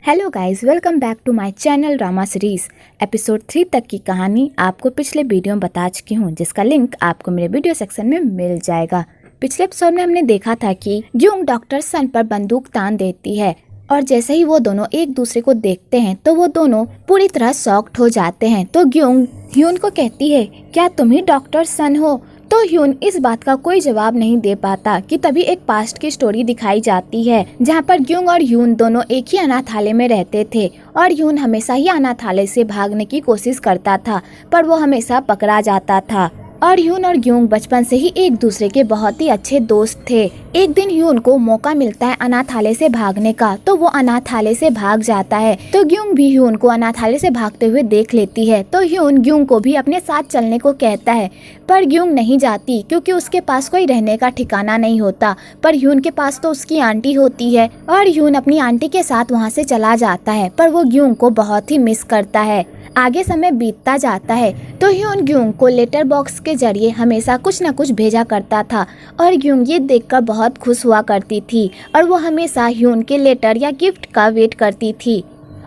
Hello guys, welcome back to my channel drama series. Episode 3 तक की कहानी आपको पिछले वीडियो में बता चुकी हूँ, जिसका लिंक आपको मेरे वीडियो सेक्शन में मिल जाएगा। पिछले एपिसोड में हमने देखा था कि ग्यूंग डॉक्टर सन पर बंदूक तान देती है और जैसे ही वो दोनों एक दूसरे को देखते हैं तो वो दोनों पूरी तरह शॉक्ड हो जाते हैं। तो ग्यूंग ह्यून को कहती है, क्या तुम ही डॉक्टर सन हो? तो ह्यून इस बात का कोई जवाब नहीं दे पाता कि तभी एक पास्ट की स्टोरी दिखाई जाती है, जहाँ पर ग्यूंग और ह्यून दोनों एक ही अनाथालय में रहते थे और ह्यून हमेशा ही अनाथालय से भागने की कोशिश करता था, पर वो हमेशा पकड़ा जाता था। और ह्यून और ग्यूंग बचपन से ही एक दूसरे के बहुत ही अच्छे दोस्त थे। एक दिन ह्यून को मौका मिलता है अनाथालय से भागने का, तो वो अनाथालय से भाग जाता है। तो ग्यूंग भी ह्यून को अनाथालय से भागते हुए देख लेती है। तो ह्यून ग्यूंग को भी अपने साथ चलने को कहता है, पर ग्यूंग नहीं जाती क्योंकि उसके पास कोई रहने का ठिकाना नहीं होता। पर ह्यून के पास तो उसकी आंटी होती है और ह्यून अपनी आंटी के साथ वहाँ से चला जाता है, पर वो ग्यूंग को बहुत ही मिस करता है। आगे समय बीतता जाता है तो ह्यून ग्यूंग को लेटर बॉक्स के जरिए हमेशा कुछ न कुछ भेजा करता था और ग्यूंग ये देखकर बहुत खुश हुआ करती थी और वो हमेशा ह्यून के लेटर या गिफ्ट का वेट करती थी।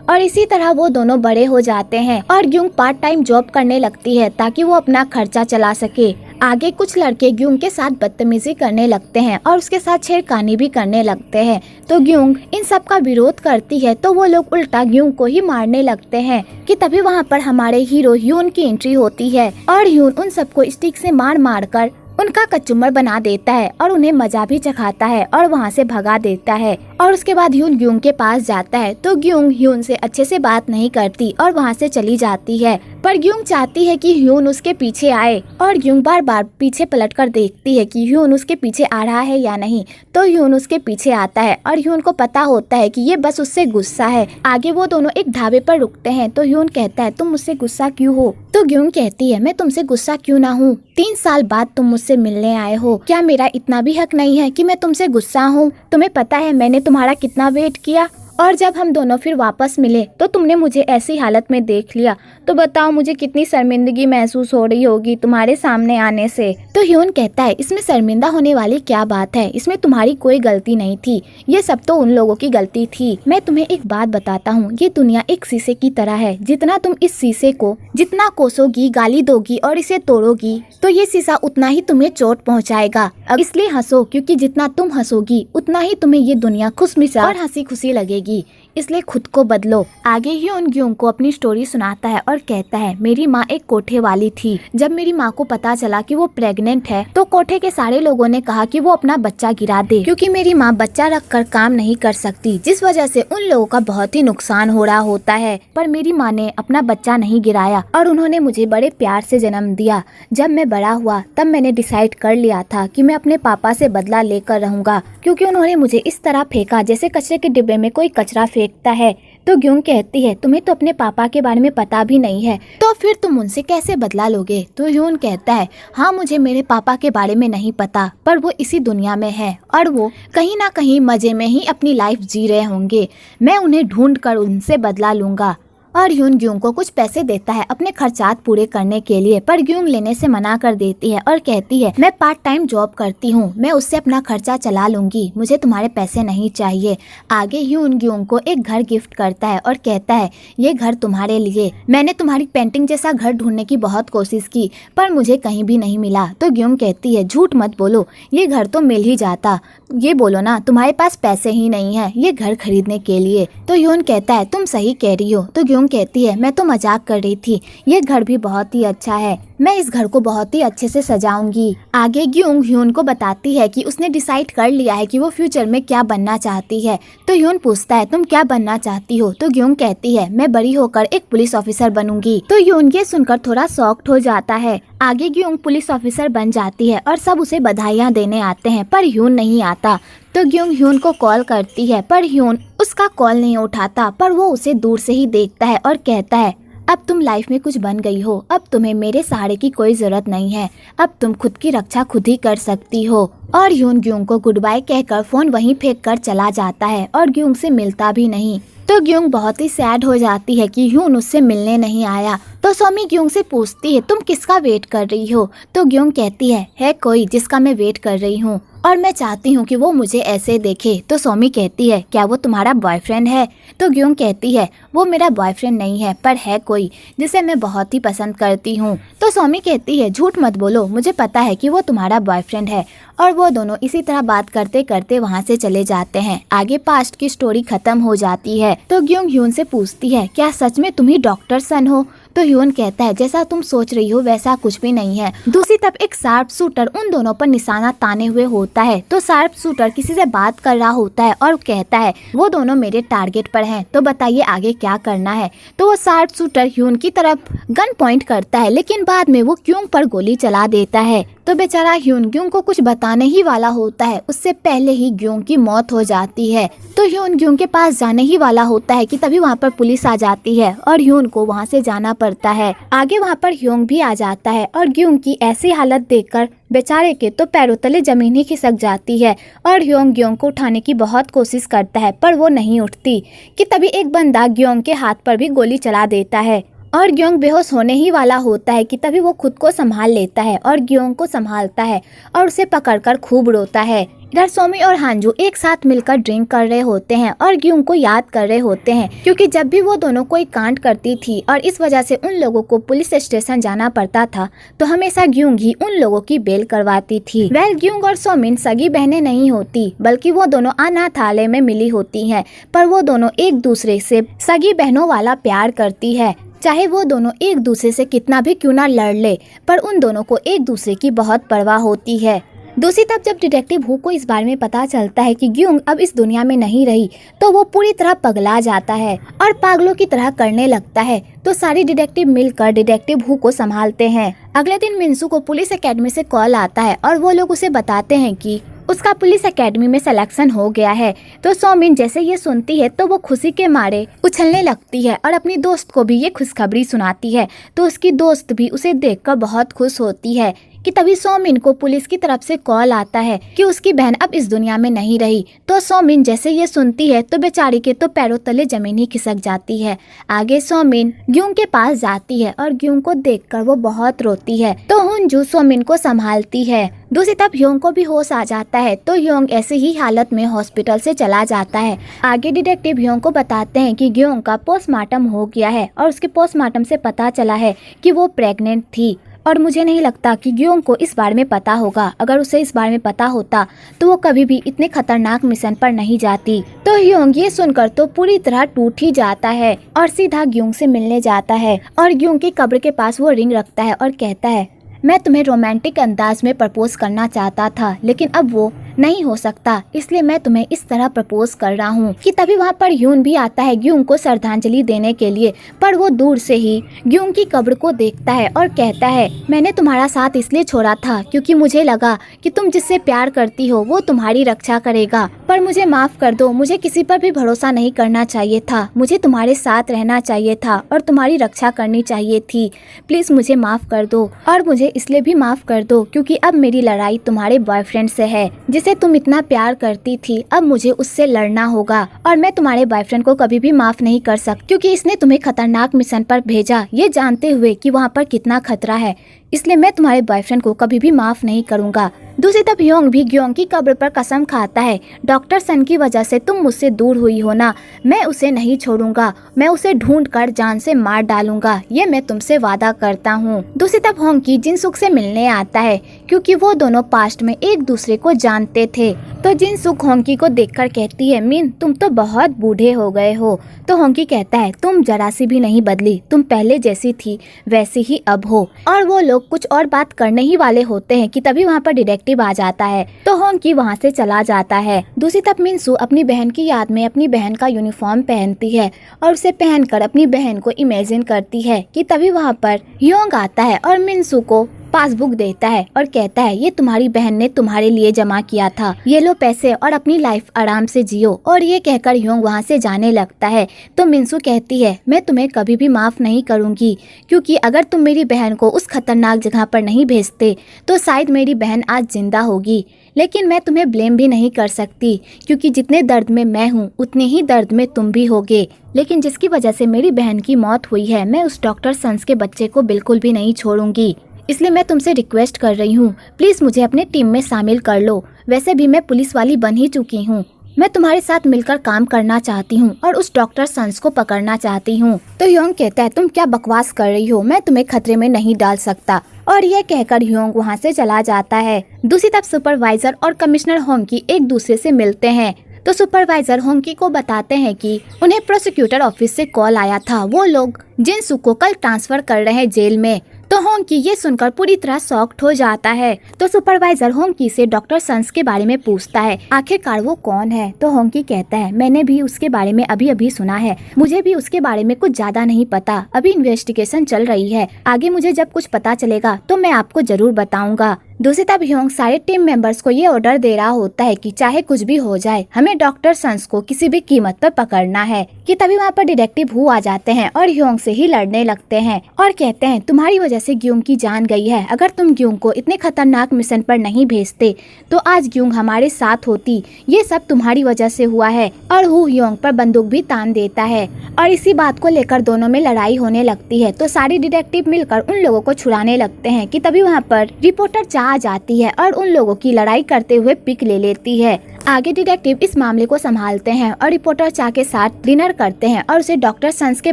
और इसी तरह वो दोनों बड़े हो जाते हैं और ग्यूंग पार्ट टाइम जॉब करने लगती है ताकि वो अपना खर्चा चला सके। आगे कुछ लड़के ग्यूंग के साथ बदतमीजी करने लगते हैं और उसके साथ छेड़खानी भी करने लगते हैं। तो ग्यूंग इन सब का विरोध करती है, तो वो लोग उल्टा ग्यूंग को ही मारने लगते हैं कि तभी वहाँ पर हमारे हीरो ह्यून की एंट्री होती है और ह्यून उन सबको स्टिक से मार मार कर उनका कचूमर बना देता है और उन्हें मजा भी चखाता है और वहाँ से भगा देता है। और उसके बाद ह्यून ग्यूंग के पास जाता है तो ग्यूंग ह्यून से अच्छे से बात नहीं करती और वहाँ से चली जाती है। पर ग्यूंग चाहती है कि ह्यून उसके पीछे आए और ग्यूंग बार बार पीछे पलटकर देखती है कि ह्यून उसके पीछे आ रहा है या नहीं। तो ह्यून उसके पीछे आता है और ह्यून को पता होता है कि ये बस उससे गुस्सा है। आगे वो दोनों एक ढाबे पर रुकते हैं तो ह्यून कहता है, तुम मुझसे गुस्सा क्यों हो? तो ग्यूंग कहती है, मैं तुमसे गुस्सा क्यों ना हूँ, 3 साल बाद तुम मुझसे मिलने आए हो, क्या मेरा इतना भी हक नहीं है कि मैं तुमसे गुस्सा हूँ? तुम्हें पता है मैंने तुम्हारा कितना वेट किया और जब हम दोनों फिर वापस मिले तो तुमने मुझे ऐसी हालत में देख लिया। तो बताओ मुझे कितनी शर्मिंदगी महसूस हो रही होगी तुम्हारे सामने आने से। तो ह्यून कहता है, इसमें शर्मिंदा होने वाली क्या बात है, इसमें तुम्हारी कोई गलती नहीं थी, ये सब तो उन लोगों की गलती थी। मैं तुम्हें एक बात बताता हूँ, ये दुनिया एक शीशे की तरह है, जितना तुम इस शीशे को जितना कोसोगी, गाली दोगी और इसे तोड़ोगी तो ये शीशा उतना ही तुम्हें चोट पहुँचाएगा। अब इसलिए हंसो, क्योंकि जितना तुम हंसोगी उतना ही तुम्हें ये दुनिया खुशमिजाज और हंसी खुशी लगेगी, इसलिए खुद को बदलो। आगे ह्यून ग्यूंग को अपनी स्टोरी सुनाता है और कहता है, मेरी माँ एक कोठे वाली थी। जब मेरी माँ को पता चला कि वो प्रेग्नेंट है तो कोठे के सारे लोगों ने कहा कि वो अपना बच्चा गिरा दे, क्योंकि मेरी माँ बच्चा रखकर काम नहीं कर सकती, जिस वजह से उन लोगों का बहुत ही नुकसान हो रहा होता है। पर मेरी माँ ने अपना बच्चा नहीं गिराया और उन्होंने मुझे बड़े प्यार से जन्म दिया। जब मैं बड़ा हुआ तब मैंने डिसाइड कर लिया था कि मैं अपने पापा से बदला लेकर रहूंगा, क्योंकि उन्होंने मुझे इस तरह फेंका जैसे कचरे के डिब्बे में कोई कचरा फेंकता है। तो ग्यूंग कहती है, तुम्हें तो अपने पापा के बारे में पता भी नहीं है, तो फिर तुम उनसे कैसे बदला लोगे? तो ह्यून कहता है, हाँ मुझे मेरे पापा के बारे में नहीं पता, पर वो इसी दुनिया में है और वो कहीं ना कहीं मजे में ही अपनी लाइफ जी रहे होंगे। मैं उन्हें ढूंढ कर उनसे बदला लूंगा। और ह्यून ग्यूंग को कुछ पैसे देता है अपने खर्चात पूरे करने के लिए, पर ग्यूंग लेने से मना कर देती है और कहती है, मैं पार्ट टाइम जॉब करती हूँ, मैं उससे अपना खर्चा चला लूंगी, मुझे तुम्हारे पैसे नहीं चाहिए। आगे ह्यून ग्यूंग को एक घर गिफ्ट करता है और कहता है, ये घर तुम्हारे लिए, मैंने तुम्हारी पेंटिंग जैसा घर ढूंढने की बहुत कोशिश की पर मुझे कहीं भी नहीं मिला। तो ग्यूंग कहती है, झूठ मत बोलो, ये घर तो मिल ही जाता, ये बोलो ना तुम्हारे पास पैसे ही नहीं है ये घर खरीदने के लिए। तो ह्यून कहता है, तुम सही कह रही हो। तो ग्यूंग कहती है, मैं तो मजाक कर रही थी, ये घर भी बहुत ही अच्छा है, मैं इस घर को बहुत ही अच्छे से सजाऊंगी। आगे ग्यूंग ह्यून को बताती है कि उसने डिसाइड कर लिया है कि वो फ्यूचर में क्या बनना चाहती है। तो ह्यून पूछता है, तुम क्या बनना चाहती हो? तो ग्यूंग कहती है, मैं बड़ी होकर एक पुलिस ऑफिसर बनूंगी। तो ह्यून ये सुनकर थोड़ा शॉक्ड हो जाता है। आगे ग्यूंग पुलिस ऑफिसर बन जाती है और सब उसे बधाइयाँ देने आते हैं, पर ह्यून नहीं आता। तो ग्यूंग ह्यून को कॉल करती है पर ह्यून उसका कॉल नहीं उठाता, पर वो उसे दूर से ही देखता है और कहता है, अब तुम लाइफ में कुछ बन गई हो, अब तुम्हें मेरे सहारे की कोई जरूरत नहीं है, अब तुम खुद की रक्षा खुद ही कर सकती हो। और ह्यून ग्यूंग को गुड बाय कहकर फोन वहीं फेंक कर चला जाता है और ग्यूंग से मिलता भी नहीं। तो ग्यूंग बहुत ही सैड हो जाती है कि ह्यून उससे मिलने नहीं आया। तो सोमी ग्यूंग से पूछती है, तुम किसका वेट कर रही हो? तो ग्यूंग कहती है कोई जिसका मैं वेट कर रही हूँ। और मैं चाहती हूँ कि वो मुझे ऐसे देखे। तो सोमी कहती है क्या वो तुम्हारा बॉयफ्रेंड है? तो ग्यूंग कहती है वो मेरा बॉयफ्रेंड नहीं है, पर है कोई जिसे मैं बहुत ही पसंद करती हूँ। तो सोमी कहती है झूठ मत बोलो, मुझे पता है कि वो तुम्हारा बॉयफ्रेंड है। और वो दोनों इसी तरह बात करते करते वहाँ से चले जाते हैं। आगे पास्ट की स्टोरी खत्म हो जाती है। तो ग्यूंग ह्यून से पूछती है क्या सच में तुम ही डॉक्टर सन हो? तो ह्यून कहता है जैसा तुम सोच रही हो वैसा कुछ भी नहीं है। दूसरी तरफ एक शार्प शूटर उन दोनों पर निशाना ताने हुए होता है। तो शार्प शूटर किसी से बात कर रहा होता है और कहता है वो दोनों मेरे टारगेट पर हैं, तो बताइए आगे क्या करना है। तो वो शार्प शूटर ह्यून की तरफ गन पॉइंट करता है, लेकिन बाद में वो ग्यूंग पर गोली चला देता है। तो बेचारा ह्यून ग्यूंग को कुछ बताने ही वाला होता है, उससे पहले ही ग्यूंग की मौत हो जाती है। तो ह्यून ग्यूंग के पास जाने ही वाला होता है कि तभी वहाँ पर पुलिस आ जाती है और ह्यून को वहाँ से जाना पड़ता है। आगे वहाँ पर ह्यूंग भी आ जाता है और ग्यूंग की ऐसी हालत देखकर बेचारे के तो पैरों तले जमीन ही खिसक जाती है। और ह्यूंग ग्यूंग को उठाने की बहुत कोशिश करता है पर वो नहीं उठती कि तभी एक बंदा ग्यूंग के हाथ पर भी गोली चला देता है और ग्यूंग बेहोश होने ही वाला होता है कि तभी वो खुद को संभाल लेता है और ग्यूंग को संभालता है और उसे पकड़कर खूब रोता है। इधर सोमी और हांजू एक साथ मिलकर ड्रिंक कर रहे होते हैं और ग्यूंग को याद कर रहे होते हैं, क्योंकि जब भी वो दोनों कोई कांड करती थी और इस वजह से उन लोगों को पुलिस स्टेशन जाना पड़ता था, तो हमेशा ग्यूंग ही उन लोगों की बेल करवाती थी। ग्यूंग और सोमिन सगी बहनें नहीं होती, बल्कि वो दोनों अनाथालय में मिली होती हैं, पर वो दोनों एक दूसरे से सगी बहनों वाला प्यार करती है। चाहे वो दोनों एक दूसरे से कितना भी क्यों ना लड़ ले, पर उन दोनों को एक दूसरे की बहुत परवाह होती है। दूसरी तरफ जब डिटेक्टिव हू को इस बारे में पता चलता है कि ग्यूंग अब इस दुनिया में नहीं रही, तो वो पूरी तरह पगला जाता है और पागलों की तरह करने लगता है। तो सारी डिटेक्टिव मिलकर डिटेक्टिव हू को संभालते हैं। अगले दिन मिन्सू को पुलिस एकेडमी से कॉल आता है और वो लोग उसे बताते हैं कि उसका पुलिस एकेडमी में सिलेक्शन हो गया है। तो सोमिन जैसे ये सुनती है तो वो खुशी के मारे उछलने लगती है और अपनी दोस्त को भी ये खुशखबरी सुनाती है। तो उसकी दोस्त भी उसे देखकर बहुत खुश होती है कि तभी सोमिन को पुलिस की तरफ से कॉल आता है कि उसकी बहन अब इस दुनिया में नहीं रही। तो सोमिन जैसे ये सुनती है तो बेचारी के तो पैरों तले जमीन ही खिसक जाती है। आगे सोमिन ग्यूंग के पास जाती है और ग्यूंग को देखकर वो बहुत रोती है। तो हुंजू सोमिन को संभालती है। दूसरी तरफ ह्योंग को भी होश आ जाता है, तो ह्योंग ऐसी ही हालत में हॉस्पिटल से चला जाता है। आगे डिटेक्टिव ह्योंग को बताते हैं कि ग्यूंग का पोस्टमार्टम हो गया है और उसके पोस्टमार्टम से पता चला है कि वो प्रेग्नेंट थी। और मुझे नहीं लगता कि ग्यूंग को इस बारे में पता होगा। अगर उसे इस बारे में पता होता तो वो कभी भी इतने खतरनाक मिशन पर नहीं जाती। तो ह्योंग ये सुनकर तो पूरी तरह टूट ही जाता है और सीधा ग्यूंग से मिलने जाता है और ग्यूंग की कब्र के पास वो रिंग रखता है और कहता है मैं तुम्हें रोमांटिक अंदाज में प्रपोज करना चाहता था, लेकिन अब वो नहीं हो सकता, इसलिए मैं तुम्हें इस तरह प्रपोज कर रहा हूँ। कि तभी वहाँ पर ह्यून भी आता है ग्यूंग को श्रद्धांजलि देने के लिए, पर वो दूर से ही ग्यूंग की कब्र को देखता है और कहता है मैंने तुम्हारा साथ इसलिए छोड़ा था क्योंकि मुझे लगा कि तुम जिससे प्यार करती हो वो तुम्हारी रक्षा करेगा, पर मुझे माफ कर दो, मुझे किसी पर भी भरोसा नहीं करना चाहिए था, मुझे तुम्हारे साथ रहना चाहिए था और तुम्हारी रक्षा करनी चाहिए थी। प्लीज मुझे माफ कर दो, और मुझे इसलिए भी माफ कर दो क्योंकि अब मेरी लड़ाई तुम्हारे बॉयफ्रेंड से है जिसे तुम इतना प्यार करती थी। अब मुझे उससे लड़ना होगा और मैं तुम्हारे बॉयफ्रेंड को कभी भी माफ नहीं कर सकती क्योंकि इसने तुम्हें खतरनाक मिशन पर भेजा, ये जानते हुए कि वहाँ पर कितना खतरा है, इसलिए मैं तुम्हारे बॉयफ्रेंड को कभी भी माफ नहीं करूँगा। दूसरी तरफ ह्योंग भी ग्यूंग की कब्र पर कसम खाता है डॉक्टर सन की वजह से तुम मुझसे दूर हुई हो ना, मैं उसे नहीं छोड़ूंगा, मैं उसे ढूंढ कर जान से मार डालूंगा, ये मैं तुमसे वादा करता हूँ। दूसरी तरफ होंकी जिनसुक से मिलने आता है क्योंकि वो दोनों पास्ट में एक दूसरे को जानते थे। तो जिनसुक होंकी को देखकर कहती है मिन तुम तो बहुत बूढ़े हो गए हो। तो होंकी कहता है तुम जरा सी भी नहीं बदली, तुम पहले जैसी थी वैसी ही अब हो। और वो लोग कुछ और बात करने ही वाले होते हैं कि तभी वहाँ पर डिटेक्टिव आ जाता है, तो होंकी वहाँ से चला जाता है। दूसरी तरफ मिन्सू अपनी बहन की याद में अपनी बहन का यूनिफॉर्म पहनती है और उसे पहनकर अपनी बहन को इमेजिन करती है कि तभी वहाँ पर ह्योंग आता है और मिन्सू को पासबुक देता है और कहता है ये तुम्हारी बहन ने तुम्हारे लिए जमा किया था, ये लो पैसे और अपनी लाइफ आराम से जियो। और ये कहकर ह्योंग वहाँ से जाने लगता है। तो मिन्सू कहती है मैं तुम्हें कभी भी माफ नहीं करूँगी क्योंकि अगर तुम मेरी बहन को उस खतरनाक जगह पर नहीं भेजते तो शायद मेरी बहन आज जिंदा होगी, लेकिन मैं तुम्हें ब्लेम भी नहीं कर सकती क्योंकि जितने दर्द में मैं हूँ उतने ही दर्द में तुम भी होगे, लेकिन जिसकी वजह से मेरी बहन की मौत हुई है मैं उस डॉक्टर सन्स के बच्चे को बिल्कुल भी नहीं छोड़ूंगी। इसलिए मैं तुमसे रिक्वेस्ट कर रही हूँ, प्लीज मुझे अपने टीम में शामिल कर लो। वैसे भी मैं पुलिस वाली बन ही चुकी हूँ। मैं तुम्हारे साथ मिलकर काम करना चाहती हूँ और उस डॉक्टर सन्स को पकड़ना चाहती हूँ। तो ह्योंग कहता है, तुम क्या बकवास कर रही हो, मैं तुम्हें खतरे में नहीं डाल सकता। और यह कहकर ह्योंग वहाँ से चला जाता है। दूसरी तरफ सुपरवाइजर और कमिश्नर होंकी एक दूसरे से मिलते हैं। तो सुपरवाइजर होंकी को बताते हैं कि उन्हें प्रोसिक्यूटर ऑफिस से कॉल आया था, वो लोग जिनसू को कल ट्रांसफर कर रहे हैं जेल में। तो होंकी ये सुनकर पूरी तरह शॉक्ड हो जाता है। तो सुपरवाइजर होंकी से डॉक्टर सन्स के बारे में पूछता है, आखिरकार वो कौन है। तो होंकी कहता है, मैंने भी उसके बारे में अभी सुना है, मुझे भी उसके बारे में कुछ ज्यादा नहीं पता, अभी इन्वेस्टिगेशन चल रही है, आगे मुझे जब कुछ पता चलेगा तो मैं आपको जरूर बताऊंगा। दूसरी तरफ ह्योंग सारे टीम मेंबर्स को ये ऑर्डर दे रहा होता है कि चाहे कुछ भी हो जाए, हमें डॉक्टर सन्स को किसी भी कीमत पर पकड़ना है। कि तभी वहाँ पर डिटेक्टिव हु आ जाते हैं और ह्योंग से ही लड़ने लगते हैं और कहते हैं, तुम्हारी वजह से ग्यूंग की जान गई है, अगर तुम ग्यूंग को इतने खतरनाक मिशन पर नहीं भेजते तो आज ग्यूंग हमारे साथ होती, ये सब तुम्हारी वजह से हुआ है। और हु ह्योंग पर बंदूक भी तान देता है और इसी बात को लेकर दोनों में लड़ाई होने लगती है। तो सारे डिटेक्टिव मिलकर उन लोगों को छुड़ाने लगते हैं कि तभी वहाँ पर रिपोर्टर आ जाती है और उन लोगों की लड़ाई करते हुए पिक ले लेती है। आगे डिटेक्टिव इस मामले को संभालते हैं और रिपोर्टर चा के साथ डिनर करते हैं और उसे डॉक्टर सन्स के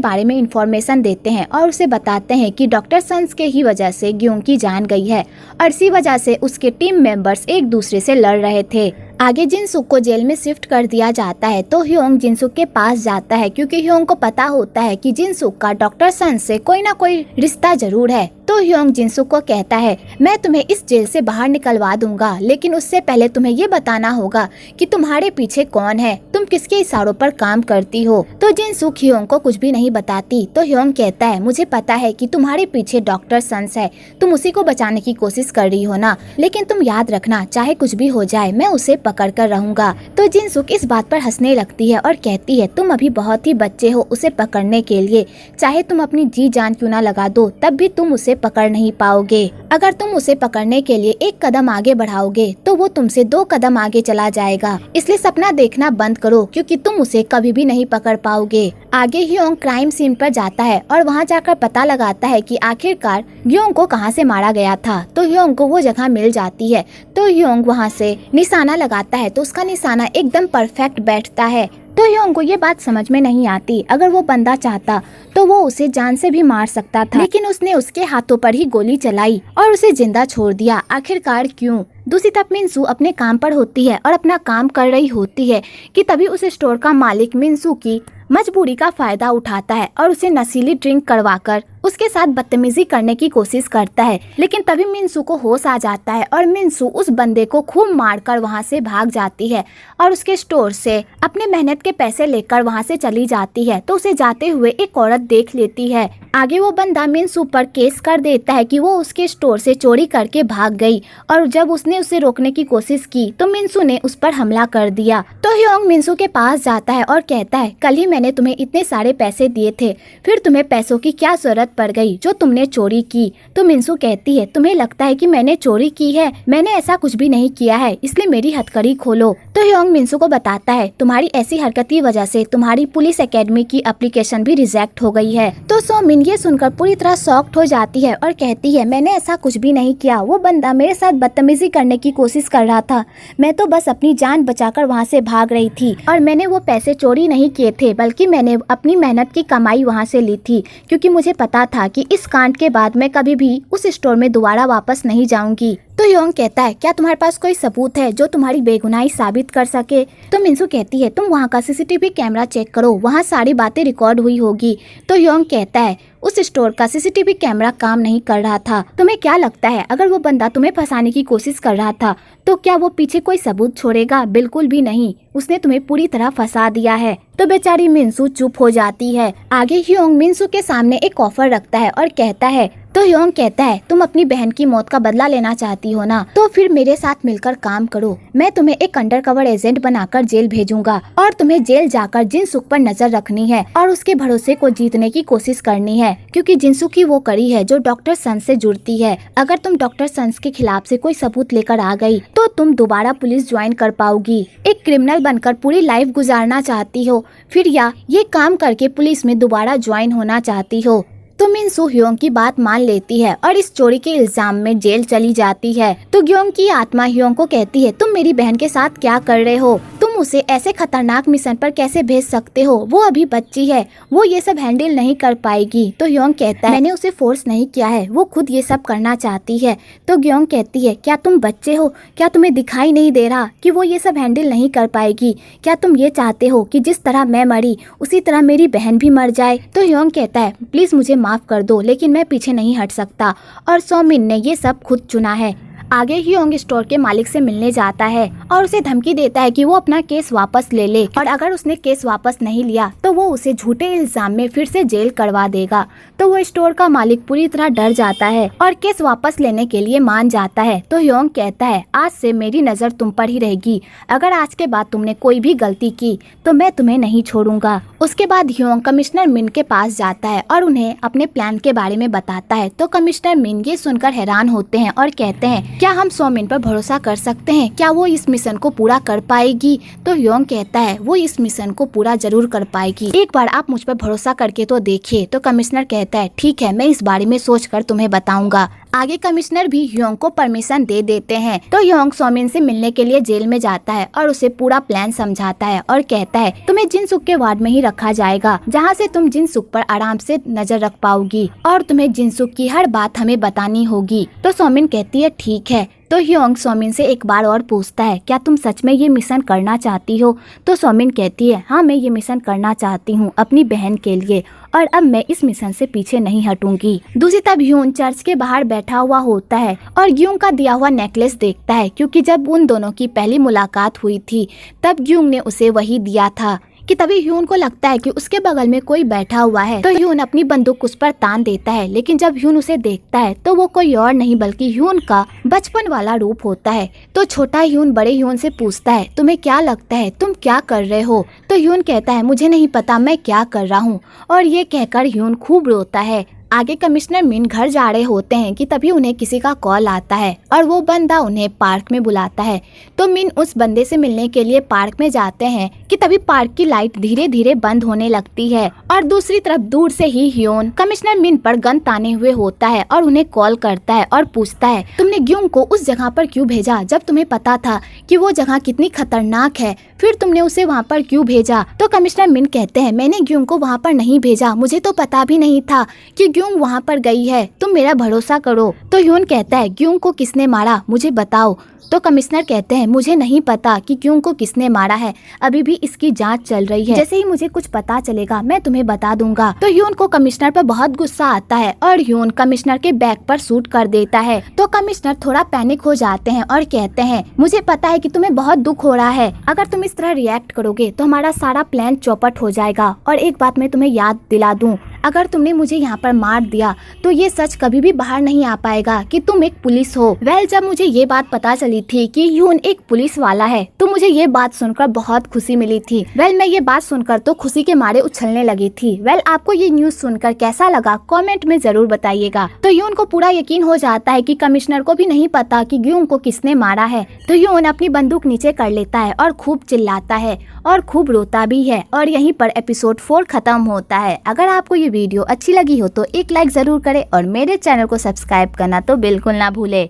बारे में इंफॉर्मेशन देते हैं और उसे बताते हैं कि डॉक्टर सन्स के ही वजह से ग्यूंग की जान गई है और इसी वजह से उसके टीम मेंबर्स एक दूसरे से लड़ रहे थे। आगे जिनसुक को जेल में शिफ्ट कर दिया जाता है। तो ह्योंग जिनसुक के पास जाता है क्योंकि ह्योंग को पता होता है कि जिनसुक का डॉक्टर सन्स से कोई ना कोई रिश्ता जरूर है। तो ह्योंग जिनसुक को कहता है, मैं तुम्हें इस जेल से बाहर निकलवा दूंगा, लेकिन उससे पहले तुम्हें ये बताना होगा कि तुम्हारे पीछे कौन है, तुम किसके इशारों पर काम करती हो। तो जिनसुक ह्योंग को कुछ भी नहीं बताती। तो ह्योंग कहता है, मुझे पता है कि तुम्हारे पीछे डॉक्टर सन्स है, तुम उसी को बचाने की कोशिश कर रही हो ना, लेकिन तुम याद रखना, चाहे कुछ भी हो जाए मैं उसे पकड़ कर रहूंगा। तो जिनसुक इस बात पर हंसने लगती है और कहती है, तुम अभी बहुत ही बच्चे हो उसे पकड़ने के लिए, चाहे तुम अपनी जी जान क्यों ना लगा दो तब भी तुम उसे पकड़ नहीं पाओगे। अगर तुम उसे पकड़ने के लिए एक कदम आगे बढ़ाओगे तो वो तुमसे 2 कदम आगे चला जाएगा, इसलिए सपना देखना बंद करो क्योंकि तुम उसे कभी भी नहीं पकड़ पाओगे। आगे ह्योंग क्राइम सीन पर जाता है और वहाँ जाकर पता लगाता है कि आखिरकार ह्योंग को कहाँ से मारा गया था। तो ह्योंग को वो जगह मिल जाती है। तो ह्योंग वहाँ से निशाना लगाता है तो उसका निशाना एकदम परफेक्ट बैठता है। तो ह्योंग को ये बात समझ में नहीं आती, अगर वो बंदा चाहता तो वो उसे जान से भी मार सकता था, लेकिन उसने उसके हाथों पर ही गोली चलाई और उसे जिंदा छोड़ दिया। आखिरकार क्यों? दूसरी तरफ मिनसू अपने काम पर होती है और अपना काम कर रही होती है कि तभी उस स्टोर का मालिक मिनसू की मजबूरी का फायदा उठाता है और उसे नशीली ड्रिंक करवाकर उसके साथ बदतमीजी करने की कोशिश करता है। लेकिन तभी मिनसू को होश आ जाता है और मिनसू उस बंदे को खूब मारकर वहां से भाग जाती है और उसके स्टोर से अपने मेहनत के पैसे लेकर वहां से चली जाती है। तो उसे जाते हुए एक औरत देख लेती है। आगे वो बंदा मिनसू पर केस कर देता है कि वो उसके स्टोर से चोरी करके भाग गई और जब उसने उसे रोकने की कोशिश की तो मिनसू ने उस पर हमला कर दिया। तो ह्योंग मिनसू के पास जाता है और कहता है, कल ही मैंने तुम्हें इतने सारे पैसे दिए थे, फिर तुम्हें पैसों की क्या जरूरत पड़ गई जो तुमने चोरी की। तो मिनसू कहती है, तुम्हें लगता है कि मैंने चोरी की है, मैंने ऐसा कुछ भी नहीं किया है, इसलिए मेरी हथकड़ी खोलो। तो ह्योंग मिनसू को बताता है, तुम्हारी ऐसी हरकत की वजह से तुम्हारी पुलिस एकेडमी की एप्लीकेशन भी रिजेक्ट हो गई है। तो सोमिन ये सुनकर पूरी तरह शॉक्ड हो जाती है और कहती है, मैंने ऐसा कुछ भी नहीं किया, वो बंदा मेरे साथ बदतमीजी करने की कोशिश कर रहा था, मैं तो बस अपनी जान बचाकर वहाँ से भाग रही थी और मैंने वो पैसे चोरी नहीं किए थे, बल्कि मैंने अपनी मेहनत की कमाई वहाँ से ली थी, क्योंकि मुझे पता था कि इस कांड के बाद मैं कभी भी उस स्टोर में दोबारा वापस नहीं जाऊंगी। तो ह्योंग कहता है, क्या तुम्हारे पास कोई सबूत है जो तुम्हारी बेगुनाही साबित कर सके? तो मिनसू कहती है, तुम वहाँ का सीसीटीवी कैमरा चेक करो, वहाँ सारी बातें रिकॉर्ड हुई होगी। तो ह्योंग कहता है, उस स्टोर का सीसीटीवी कैमरा काम नहीं कर रहा था। तुम्हें क्या लगता है, अगर वो बंदा तुम्हें फंसाने की कोशिश कर रहा था तो क्या वो पीछे कोई सबूत छोड़ेगा? बिल्कुल भी नहीं, उसने तुम्हें पूरी तरह फंसा दिया है। तो बेचारी मिनसू चुप हो जाती है। आगे ह्योंग मिनसू के सामने एक ऑफर रखता है और कहता है, तो ह्योंग कहता है, तुम अपनी बहन की मौत का बदला लेना चाहती हो ना, तो फिर मेरे साथ मिलकर काम करो, मैं तुम्हें एक अंडरकवर एजेंट बनाकर जेल भेजूंगा और तुम्हें जेल जाकर जिनसुक पर नजर रखनी है और उसके भरोसे को जीतने की कोशिश करनी है, क्योंकि जिनसुक ही वो कड़ी है जो डॉक्टर सन्स से जुड़ती है। अगर तुम डॉक्टर सन्स के खिलाफ से कोई सबूत लेकर आ गई तो तुम दोबारा पुलिस ज्वाइन कर पाओगी। एक क्रिमिनल बनकर पूरी लाइफ गुजारना चाहती हो फिर, या ये काम करके पुलिस में दोबारा ज्वाइन होना चाहती हो? तो मिनसू ह्योंग की बात मान लेती है और इस चोरी के इल्जाम में जेल चली जाती है। तो ह्योंग की आत्मा ह्योंग को कहती है, तुम मेरी बहन के साथ क्या कर रहे हो? तुम उसे ऐसे खतरनाक मिशन पर कैसे भेज सकते हो? वो अभी बच्ची है, वो ये सब हैंडल नहीं कर पाएगी। तो ह्योंग कहता है, मैंने उसे फोर्स नहीं किया है, वो खुद ये सब करना चाहती है। तो ह्योंग कहती है, क्या तुम बच्चे हो? क्या तुम्हें दिखाई नहीं दे रहा कि वो ये सब हैंडल नहीं कर पाएगी? क्या तुम ये चाहते हो कि जिस तरह मैं मरी उसी तरह मेरी बहन भी मर जाए? तो ह्योंग कहता है, प्लीज मुझे माफ कर दो, लेकिन मैं पीछे नहीं हट सकता और सो मिन ने ये सब खुद चुना है। आगे ह्योंग स्टोर के मालिक से मिलने जाता है और उसे धमकी देता है कि वो अपना केस वापस ले ले और अगर उसने केस वापस नहीं लिया तो वो उसे झूठे इल्जाम में फिर से जेल करवा देगा। तो वो स्टोर का मालिक पूरी तरह डर जाता है और केस वापस लेने के लिए मान जाता है। तो ह्योंग कहता है, आज से मेरी नजर तुम पर ही रहेगी, अगर आज के बाद तुमने कोई भी गलती की तो मैं तुम्हें नहीं छोड़ूंगा। उसके बाद ह्योंग कमिश्नर मिन के पास जाता है और उन्हें अपने प्लान के बारे में बताता है। तो कमिश्नर मिन ये सुनकर हैरान होते हैं और कहते हैं, क्या हम सो मिन पर भरोसा कर सकते हैं? क्या वो इस मिशन को पूरा कर पाएगी? तो ह्योंग कहता है, वो इस मिशन को पूरा जरूर कर पाएगी, एक बार आप मुझ पर भरोसा करके तो देखिए। तो कमिश्नर कहता है, ठीक है, मैं इस बारे में सोचकर तुम्हें बताऊंगा। आगे कमिश्नर भी ह्योंग को परमिशन दे देते हैं। तो ह्योंग सो मिन से मिलने के लिए जेल में जाता है और उसे पूरा प्लान समझाता है और कहता है, तुम्हें जिनसुक के वार्ड में ही रखा जाएगा, जहाँ से तुम जिनसुक पर आराम से नजर रख पाओगी और तुम्हें जिनसुक की हर बात हमें बतानी होगी। तो सो मिन कहती है, ठीक है। तो ह्योंग सो मिन से एक बार और पूछता है, क्या तुम सच में ये मिशन करना चाहती हो? तो सो मिन कहती है, हाँ, मैं ये मिशन करना चाहती हूँ अपनी बहन के लिए और अब मैं इस मिशन से पीछे नहीं हटूंगी। दूसरी तरफ ह्यून चर्च के बाहर बैठा हुआ होता है और ग्यूंग का दिया हुआ नेकलेस देखता है, क्योंकि जब उन दोनों की पहली मुलाकात हुई थी तब ग्यूंग ने उसे वही दिया था। कि तभी ह्यून को लगता है कि उसके बगल में कोई बैठा हुआ है। तो ह्यून अपनी बंदूक उस पर तान देता है, लेकिन जब ह्यून उसे देखता है तो वो कोई और नहीं बल्कि ह्यून का बचपन वाला रूप होता है। तो छोटा ह्यून बड़े ह्यून से पूछता है, तुम्हें क्या लगता है, तुम क्या कर रहे हो? तो ह्यून कहता है, मुझे नहीं पता मैं क्या कर रहा हूँ, और ये कहकर ह्यून खूब रोता है। आगे कमिश्नर मिन घर जा रहे होते हैं कि तभी उन्हें किसी का कॉल आता है और वो बंदा उन्हें पार्क में बुलाता है। तो मिन उस बंदे से मिलने के लिए पार्क में जाते हैं कि तभी पार्क की लाइट धीरे धीरे बंद होने लगती है और दूसरी तरफ दूर से ही ह्योन कमिश्नर मिन पर गन ताने हुए होता है और उन्हें कॉल करता है और पूछता है, तुमने ग्यूंग को उस जगह पर क्यों भेजा जब तुम्हें पता था कि वो जगह कितनी खतरनाक है? फिर तुमने उसे वहाँ पर क्यों भेजा? तो कमिश्नर मिन कहते हैं, मैंने ग्यूंग को वहाँ पर नहीं भेजा, मुझे तो पता भी नहीं था कि ग्यूंग वहाँ पर गई है, तुम मेरा भरोसा करो। तो ह्योन कहता है, ग्यूंग को किसने मारा मुझे बताओ। तो कमिश्नर कहते हैं, मुझे नहीं पता कि ग्यूंग को किसने मारा है, अभी भी इसकी जांच चल रही है, जैसे ही मुझे कुछ पता चलेगा मैं तुम्हें बता दूंगा। तो ह्योन को कमिश्नर पर बहुत गुस्सा आता है और ह्योन कमिश्नर के बैग पर शूट कर देता है। तो कमिश्नर थोड़ा पैनिक हो जाते हैं और कहते हैं, मुझे पता है कि तुम्हें बहुत दुख हो रहा है, अगर तुम इस तरह रिएक्ट करोगे तो हमारा सारा प्लान चौपट हो जाएगा। और एक बात मैं तुम्हें याद दिला दूं, अगर तुमने मुझे यहाँ पर मार दिया तो ये सच कभी भी बाहर नहीं आ पाएगा कि तुम एक पुलिस हो। वेल, जब मुझे ये बात पता चली थी कि ह्योन एक पुलिस वाला है तो मुझे ये बात सुनकर बहुत खुशी मिली थी। वेल, मैं ये बात सुनकर तो खुशी के मारे उछलने लगी थी। वेल, आपको ये न्यूज सुनकर कैसा लगा कमेंट में जरूर बताइएगा। तो ह्योन को पूरा यकीन हो जाता है कि कमिश्नर को भी नहीं पता कि ग्यूंग को किसने मारा है। तो ह्योन अपनी बंदूक नीचे कर लेता है और खूब चिल्लाता है और खूब रोता भी है। और यहीं पर एपिसोड 4 खत्म होता है। अगर आपको ये वीडियो अच्छी लगी हो तो एक लाइक जरूर करें और मेरे चैनल को सब्सक्राइब करना तो बिल्कुल ना भूले।